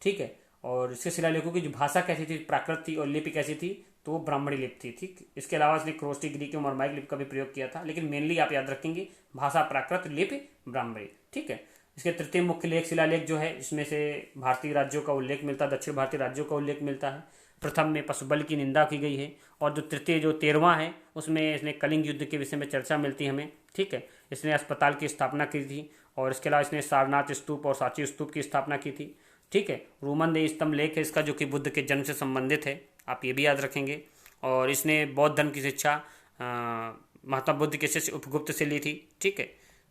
ठीक है, और इसके शिलालेखों की जो भाषा कैसी थी? प्राकृत थी। और लिपि कैसी थी? तो वो ब्राह्मणी लिपि थी। ठीक, इसके अलावा इसने क्रोस्टी, ग्रीक और मरमाइक लिपि का भी प्रयोग किया था, लेकिन मेनली आप याद रखेंगे भाषा प्राकृत, लिपि ब्राह्मणी। ठीक है, इसके तृतीय मुख्य लेख शिलालेख जो है, इसमें से भारतीय राज्यों का उल्लेख मिलता है, दक्षिण भारतीय राज्यों का उल्लेख मिलता है। प्रथम में पशुबल की निंदा की गई है। और जो तृतीय जो 13वां है, उसमें इसने कलिंग युद्ध के विषय में चर्चा मिलती है हमें। ठीक है, इसने अस्पताल की स्थापना की थी। और इसके अलावा इसने सारनाथ स्तूप और सांची स्तूप की स्थापना की थी। ठीक है, रोमन दे स्तंभ लेख है इसका, जो कि बुद्ध के जन्म से संबंधित है, आप ये भी याद रखेंगे। और इसने बौद्ध धर्म की शिक्षा महात्मा बुद्ध के शिष्य उपगुप्त से ली थी। ठीक है,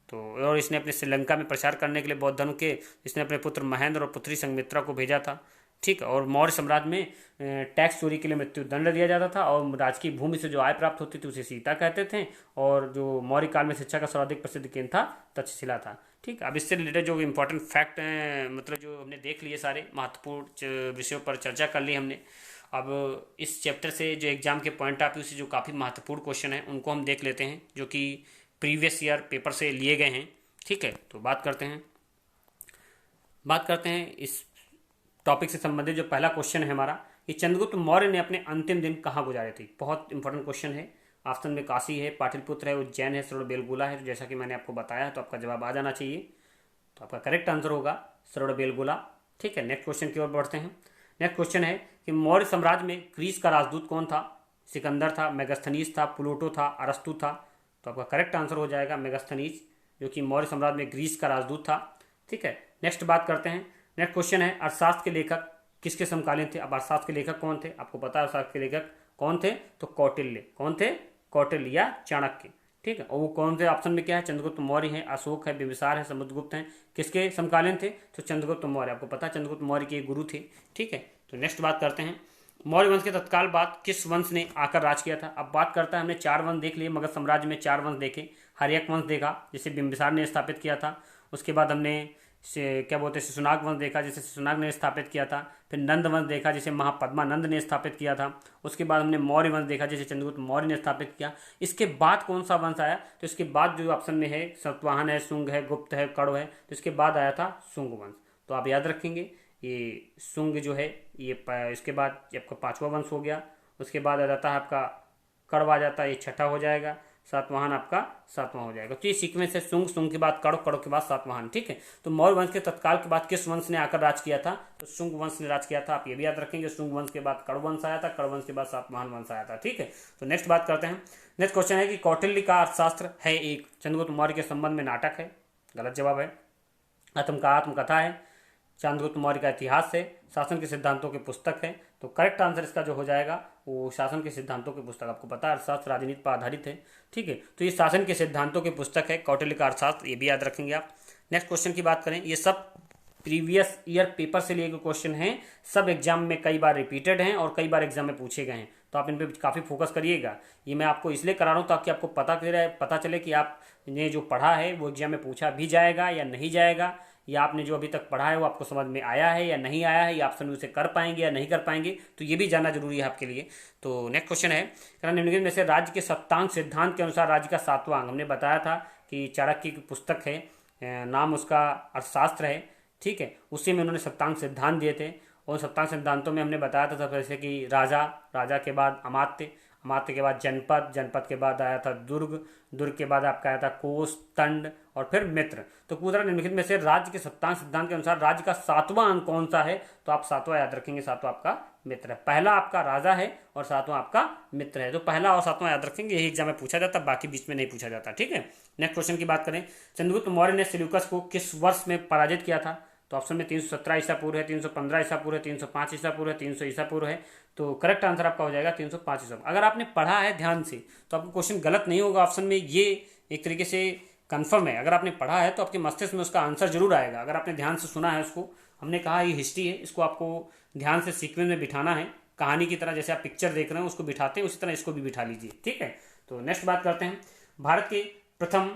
तो और इसने अपने श्रीलंका में प्रचार करने के लिए बौद्ध धर्म के इसने अपने पुत्र महेंद्र और पुत्री संघमित्रा को भेजा था। ठीक है, और मौर्य साम्राज्य में टैक्स चोरी के लिए मृत्यु दंड दिया जाता था। और राजकीय भूमि से जो आय प्राप्त होती थी उसे सीता कहते थे। और जो मौर्य काल में शिक्षा का सर्वाधिक प्रसिद्ध केंद्र था तक्षशिला था। ठीक, अब इससे रिलेटेड जो इंपॉर्टेंट फैक्ट हैं, मतलब जो हमने देख लिए, सारे महत्वपूर्ण विषयों पर चर्चा कर ली हमने। अब इस चैप्टर से जो एग्जाम के पॉइंट ऑफ व्यू से जो काफ़ी महत्वपूर्ण क्वेश्चन हैं उनको हम देख लेते हैं, जो कि प्रीवियस ईयर पेपर से लिए गए हैं। ठीक है, तो बात करते हैं इस टॉपिक से संबंधित। जो पहला क्वेश्चन है हमारा कि चंद्रगुप्त मौर्य ने अपने अंतिम दिन कहाँ गुजारे थे? बहुत इंपॉर्टेंट क्वेश्चन है। ऑप्शन में काशी है, पाटलिपुत्र है, उज्जैन है, श्रवण बेलगोला है। तो जैसा कि मैंने आपको बताया, तो आपका जवाब आ जाना चाहिए। तो आपका करेक्ट आंसर होगा श्रवण बेलगोला। ठीक है, नेक्स्ट क्वेश्चन की ओर बढ़ते हैं। नेक्स्ट क्वेश्चन है कि मौर्य साम्राज्य में ग्रीस का राजदूत कौन था? सिकंदर था, मेगास्थनीज था, प्लूटो था, अरस्तु था? तो आपका करेक्ट आंसर हो जाएगा मेगास्थनीज, जो कि मौर्य साम्राज्य में ग्रीस का राजदूत था। ठीक है, नेक्स्ट बात करते हैं। नेक्स्ट क्वेश्चन है अर्थशास्त्र के लेखक किसके समकालीन थे? अब अर्थशास्त्र के लेखक कौन थे? आपको पता है अर्थशास्त्र के लेखक कौन थे? तो कौटिल्य। कौन थे? कौटिल्य या चाणक्य। ठीक है, और वो कौन से? ऑप्शन में क्या है? चंद्रगुप्त मौर्य है, अशोक है, बिंबिसार है, समुद्रगुप्त हैं। किसके समकालीन थे? तो चंद्रगुप्त मौर्य। आपको पता है चंद्रगुप्त मौर्य के गुरु थे। ठीक है, तो नेक्स्ट बात करते हैं मौर्य वंश के तत्काल बाद किस वंश ने आकर राज किया था? अब बात करता है, हमने 4 वंश देख लिए, मगध साम्राज्य में 4 वंश देखे। हर्यक वंश देखा, जिसे बिंबिसार ने स्थापित किया था। उसके बाद हमने क्या बोलते हैं शिशुनाग वंश देखा, जिसे शिशुनाग ने स्थापित किया था। फिर नंद वंश देखा, जिसे महापद्मानंद ने स्थापित किया था। उसके बाद हमने मौर्य वंश देखा, जिसे चंद्रगुप्त मौर्य ने स्थापित किया। इसके बाद कौन सा वंश आया, तो इसके बाद जो ऑप्शन में है सातवाहन है, शुंग है, गुप्त है, कण्व है, तो इसके बाद आया था शुंग वंश। तो आप याद रखेंगे ये शुंग जो है ये इसके बाद आपका पांचवा वंश हो गया। उसके बाद आ जाता है आपका कण्व आ जाता है, ये छठा हो जाएगा। सातवाहन आपका सातवां हो जाएगा। तो ये सीक्वेंस है शुंग, शुंग के बाद कण्व, कण्व के बाद सातवाहन। ठीक है, तो मौर्य वंश के तत्काल के बाद किस वंश ने आकर राज किया था, तो शुंग वंश ने राज किया था। आप ये भी याद रखेंगे, शुंग वंश के बाद कण्व वंश आया था, कण्व वंश के बाद सातवाहन वंश आया था। ठीक है, तो नेक्स्ट बात करते हैं। नेक्स्ट क्वेश्चन है कि कौटिल्य का अर्थशास्त्र है एक चंद्रगुप्त मौर्य के संबंध में नाटक है, गलत जवाब है। आत्मकथा है, चंद्रगुप्त मौर्य का इतिहास है, शासन के सिद्धांतों की पुस्तक है। तो करेक्ट आंसर इसका जो हो जाएगा वो शासन के सिद्धांतों की पुस्तक। आपको पता है अर्थशास्त्र राजनीति पर आधारित है। ठीक है, तो ये शासन के सिद्धांतों की पुस्तक है कौटिल्य का अर्थशास्त्र, ये भी याद रखेंगे आप। नेक्स्ट क्वेश्चन की बात करें, ये सब प्रीवियस ईयर पेपर से लिए गए क्वेश्चन हैं, सब एग्जाम में कई बार रिपीटेड हैं और कई बार एग्जाम में पूछे गए हैं। तो आप इन पे काफ़ी फोकस करिएगा। ये मैं आपको इसलिए करा रहा हूँ ताकि आपको पता चले कि आपने जो पढ़ा है वो एग्जाम में पूछा भी जाएगा या नहीं जाएगा, या आपने जो अभी तक पढ़ा है वो आपको समझ में आया है या नहीं आया है, या ऑप्शन उसे कर पाएंगे या नहीं कर पाएंगे। तो ये भी जानना जरूरी है आपके लिए। तो नेक्स्ट क्वेश्चन है, निम्नलिखित में से राज्य के सप्तांग सिद्धांत के अनुसार राज्य का सातवां अंग, हमने बताया था कि चाणक्य की पुस्तक है, नाम उसका अर्थशास्त्र है। ठीक है, उसी में उन्होंने सप्तांग सिद्धांत दिए थे। और सप्तांग सिद्धांतों में हमने बताया था सबसे जैसे कि राजा, राजा के बाद अमात्य, अमात्य के बाद जनपद, जनपद के बाद आया था दुर्ग, दुर्ग के बाद आपका आया था कोष, तंड और फिर मित्र। तो पूरा निम्नलिखित में से राज्य के सप्तांग सिद्धांत के अनुसार राज्य का सातवां अंग कौन सा है, तो आप सातवां याद रखेंगे, सातवां आपका मित्र है। पहला आपका राजा है और सातवां आपका मित्र है। तो पहला और सातवां याद रखेंगे, यही एग्जाम में पूछा जाता, बाकी बीच में नहीं पूछा जाता। ठीक है, नेक्स्ट क्वेश्चन की बात करें, चंद्रगुप्त मौर्य ने सेल्यूकस को किस वर्ष में पराजित किया था, तो ऑप्शन में 317 ईसा पूर्व है, 315 ईसा पूर्व है, 305 ईसा पूर्व है, 300 ईसा पूर्व है। तो करेक्ट आंसर आपका हो जाएगा 305 ईसा। अगर आपने पढ़ा है ध्यान से तो आपको क्वेश्चन गलत नहीं होगा ऑप्शन में, ये एक तरीके से कंफर्म है। अगर आपने पढ़ा है तो आपके मस्तिष्क में उसका आंसर जरूर आएगा। अगर आपने ध्यान से सुना है उसको, हमने कहा ये हिस्ट्री है, इसको आपको ध्यान से सीक्वेंस में बिठाना है, कहानी की तरह। जैसे आप पिक्चर देख रहे हैं उसको बिठाते हैं, उसी तरह इसको भी बिठा लीजिए। ठीक है, तो नेक्स्ट बात करते हैं, भारत के प्रथम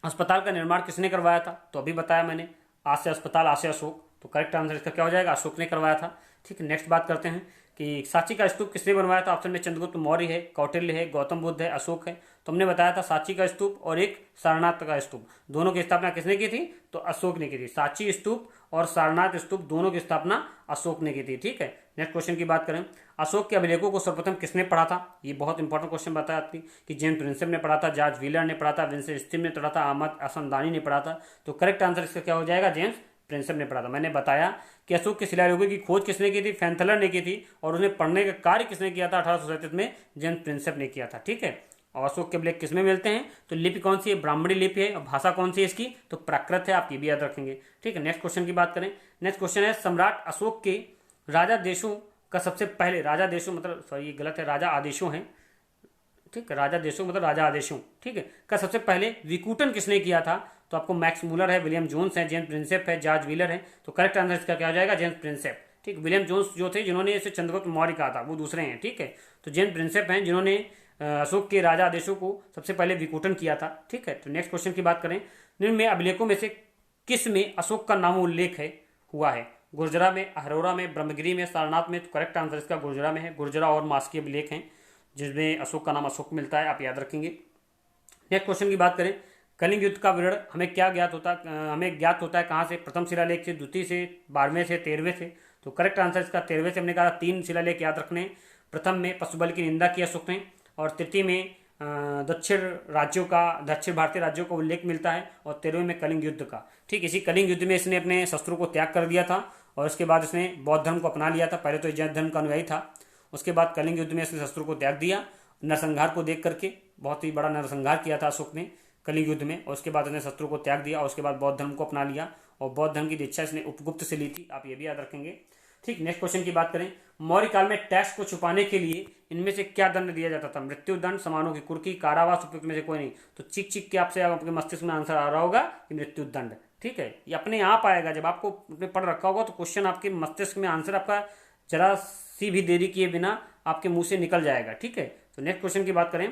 अस्पताल का निर्माण किसने करवाया था, तो अभी बताया मैंने, आश्रय अस्पताल, आश्रय अशोक। तो करेक्ट आंसर इसका क्या हो जाएगा, अशोक ने करवाया था। ठीक है, नेक्स्ट बात करते हैं कि सांची का स्तूप किसने बनवाया था, ऑप्शन में चंद्रगुप्त मौर्य है, कौटिल्य है, गौतम बुद्ध है, अशोक है। तो हमने बताया था सांची का स्तूप और एक सारनाथ का स्तूप, दोनों की स्थापना किसने की थी, तो अशोक ने की थी। सांची स्तूप और सारनाथ स्तूप दोनों की स्थापना अशोक ने की थी। ठीक है, नेक्स्ट क्वेश्चन की बात करें, अशोक के अभिलेखों को सर्वप्रथम किसने पढ़ा था, ये बहुत इंपॉर्टेंट क्वेश्चन बताया आपकी कि जेम्स प्रिंसेप ने पढ़ा था, जॉर्ज व्हीलर ने पढ़ा था, विंसेंट स्टीव ने पढ़ा था, अहमद असमदानी ने पढ़ा था। तो करेक्ट आंसर इसका क्या हो जाएगा, जेम्स प्रिंसेप ने पढ़ा था। मैंने बताया कि अशोक के शिलालेखों की खोज किसने की थी, फैंथलर ने की थी, और उन्हें पढ़ने का कार्य किसने किया था 1837 में, जेम्स प्रिंसेप ने किया था। ठीक है, और अशोक के अभिलेख किसमें मिलते हैं, तो लिपि कौन सी है, ब्राह्मणी लिपि है, और भाषा कौन सी है इसकी, तो प्राकृत है। आप ये भी याद रखेंगे। ठीक है, नेक्स्ट क्वेश्चन की बात करें, नेक्स्ट क्वेश्चन है, सम्राट अशोक के राजा देशों का सबसे पहले, राजा देशों मतलब सॉरी ये गलत है, राजा आदेशों है। ठीक है, राजा देशों मतलब राजा आदेशों, ठीक है, का सबसे पहले विकूटन किसने किया था, तो आपको मैक्स मूलर है, विलियम जोन्स है, जेम्स प्रिंसेप है, जॉर्ज व्हीलर है। तो करेक्ट आंसर इसका क्या हो जाएगा, जेम्स प्रिंसेप। ठीक, विलियम जोन्स जो थे जिन्होंने इसे चंद्रगुप्त मौर्य कहा था वो दूसरे हैं। ठीक है, तो जेम्स प्रिंसेप हैं जिन्होंने अशोक के राजा आदेशों को सबसे पहले विकूटन किया था। ठीक है, तो नेक्स्ट क्वेश्चन की बात करें, निम्न में अभिलेखों में से किस में अशोक का नाम उल्लेख है हुआ है, गुर्जरा में, अहरोरा में, ब्रह्मगिरी में, सारनाथ में। तो करेक्ट आंसर इसका गुर्जरा में है। गुर्जरा और मास्की अभिलेख हैं जिसमें अशोक का नाम अशोक मिलता है, आप याद रखेंगे। नेक्स्ट क्वेश्चन की बात करें, कलिंग युद्ध का विवरण हमें क्या ज्ञात होता है, हमें ज्ञात होता है कहाँ से, प्रथम शिलालेख से, द्वितीय से, 12वें से, 13वें से। तो करेक्ट आंसर इसका 13वें से। हमने कहा 3 शिलालेख याद रखने, प्रथम में पशुबल की निंदा की अशोक ने, और तृतीय में दक्षिण राज्यों का, दक्षिण भारतीय राज्यों का उल्लेख मिलता है, और 13वें में कलिंग युद्ध का। ठीक, इसी कलिंग युद्ध में इसने अपने शस्त्रों को त्याग कर दिया था और उसके बाद इसने बौद्ध धर्म को अपना लिया था। पहले तो जैन धर्म का अनुयायी था, उसके बाद कलिंग युद्ध में इसने शस्त्रों को त्याग दिया, नरसंहार को देख करके। बहुत ही बड़ा नरसंहार किया था अशोक ने कलिंग युद्ध में, और उसके बाद उसने शस्त्रों को त्याग दिया और उसके बाद बौद्ध धर्म को अपना लिया, और बौद्ध धर्म की दीक्षा इसने उपगुप्त से ली थी, आप ये भी याद रखेंगे। ठीक, नेक्स्ट क्वेश्चन की बात करें, मौर्य काल में टैक्स को छुपाने के लिए इनमें से क्या दंड दिया जाता था, मृत्यु दंड, समानों की कुर्की, कारावास, उपयुक्त में से कोई नहीं। तो चिक चिक के आपसे आपके मस्तिष्क में आंसर आ रहा होगा कि मृत्यु दंड। ठीक है, ये अपने आप आएगा, जब आपको पढ़ रखा होगा तो क्वेश्चन आपके मस्तिष्क में आंसर आपका जरा सी भी देरी किए बिना आपके मुंह से निकल जाएगा। ठीक है, तो नेक्स्ट क्वेश्चन की बात करें,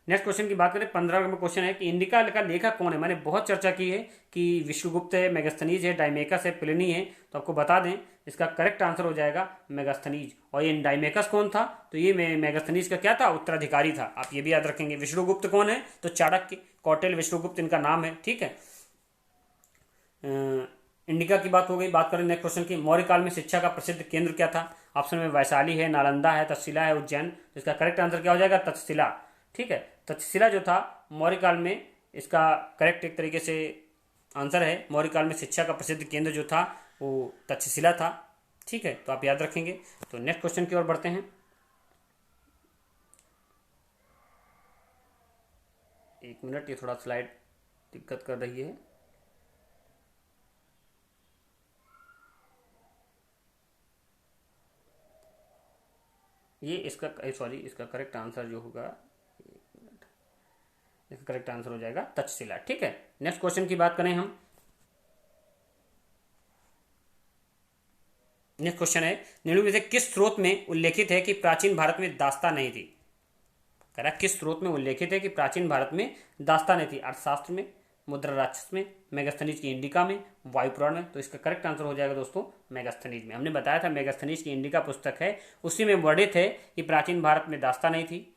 नेक्स्ट क्वेश्चन की बात करें, 15 नंबर क्वेश्चन है कि इंडिका का लेखक कौन है। मैंने बहुत चर्चा की है कि विश्वगुप्त है, मेगास्थनीज है, डायमेकस है, प्लिनी है। तो आपको बता दें इसका करेक्ट आंसर हो जाएगा मेगास्थनीज। और ये डायमेकस कौन था, तो ये मेगास्थनीज का क्या था, उत्तराधिकारी था। आप ये भी याद रखेंगे। विष्णुगुप्त कौन है, तो चाणक्य, कौटिल्य, विष्णुगुप्त इनका नाम है। ठीक है, इंडिका की बात हो गई। बात करें नेक्स्ट क्वेश्चन की, मौर्य काल में शिक्षा का प्रसिद्ध केंद्र क्या था। ऑप्शन में वैशाली है, नालंदा है, तक्षशिला है, उज्जैन। तो इसका करेक्ट आंसर क्या हो जाएगा, तक्षशिला। ठीक है, तक्षशिला जो था मौर्य काल में, इसका करेक्ट एक तरीके से आंसर है। मौर्य काल में शिक्षा का प्रसिद्ध केंद्र जो था वो तक्षशिला था। ठीक है, तो आप याद रखेंगे। तो नेक्स्ट क्वेश्चन की ओर बढ़ते हैं। एक मिनट, ये थोड़ा स्लाइड दिक्कत कर रही है। ये इसका सॉरी, इसका करेक्ट आंसर जो होगा, इसका करेक्ट आंसर हो जाएगा तक्षशिला। ठीक है, नेक्स्ट क्वेश्चन की बात करें हम। नेक्स्ट क्वेश्चन है, निम्नलिखित में से किस स्रोत में उल्लेखित है कि प्राचीन भारत में दास्ता नहीं थी। कह रहा किस स्रोत में उल्लेखित है कि प्राचीन भारत में दास्ता नहीं थी। अर्थशास्त्र में, मुद्रा राक्षस में, मेगास्थनीज की इंडिका में, वायुपुराण में। तो इसका करेक्ट आंसर हो जाएगा दोस्तों मेगास्थनीज में। हमने बताया था मेगास्थनीज की इंडिका पुस्तक है, उसी में वर्णित है कि प्राचीन भारत में दास्ता नहीं थी,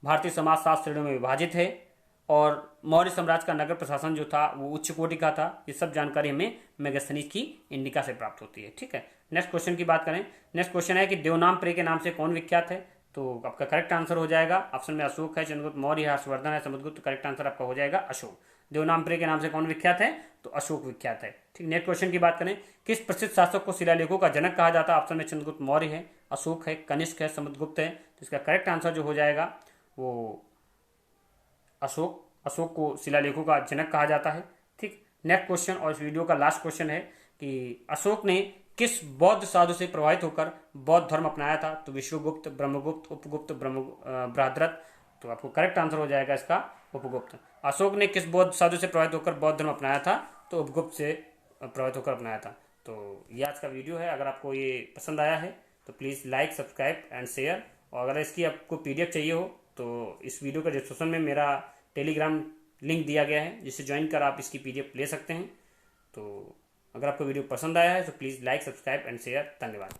भारतीय समाज 7 श्रेणियों में विभाजित है, और मौर्य साम्राज्य का नगर प्रशासन जो था वो उच्च कोटि का था। ये सब जानकारी हमें मेगास्थनीज की इंडिका से प्राप्त होती है। ठीक है, नेक्स्ट क्वेश्चन की बात करें। नेक्स्ट क्वेश्चन है कि देवनामप्रे के नाम से कौन विख्यात है। तो आपका करेक्ट आंसर हो जाएगा, ऑप्शन में अशोक है, चंद्रगुप्त मौर्य है, हर्षवर्धन है, समुद्रगुप्त। करेक्ट आंसर आपका हो जाएगा अशोक। देवनामप्रे के नाम से कौन विख्यात है, तो अशोक विख्यात है। ठीक, नेक्स्ट क्वेश्चन की बात करें, किस प्रसिद्ध शासक को शिलालेखों का जनक कहा जाता है। ऑप्शन में चंद्रगुप्त मौर्य है, अशोक है, कनिष्क है, समुद्रगुप्त है। तो इसका करेक्ट आंसर जो हो जाएगा वो अशोक को शिलालेखों का जनक कहा जाता है। ठीक, नेक्स्ट क्वेश्चन और इस वीडियो का लास्ट क्वेश्चन है कि अशोक ने किस बौद्ध साधु से प्रभावित होकर बौद्ध धर्म अपनाया था। तो विष्णुगुप्त, ब्रह्मगुप्त, उपगुप्त, बृहद्रथ। तो आपको करेक्ट आंसर हो जाएगा इसका उपगुप्त। अशोक ने किस बौद्ध साधु से प्रभावित होकर बौद्ध धर्म अपनाया था, तो उपगुप्त से प्रभावित होकर अपनाया था। तो ये आज का वीडियो है। अगर आपको ये पसंद आया है तो please like, subscribe and share. और अगर इसकी आपको पीडीएफ चाहिए हो तो इस वीडियो के डिस्क्रिप्शन में मेरा टेलीग्राम लिंक दिया गया है, जिसे ज्वाइन कर आप इसकी पीडीएफ ले सकते हैं। तो अगर आपको वीडियो पसंद आया है तो please like, subscribe and share. धन्यवाद।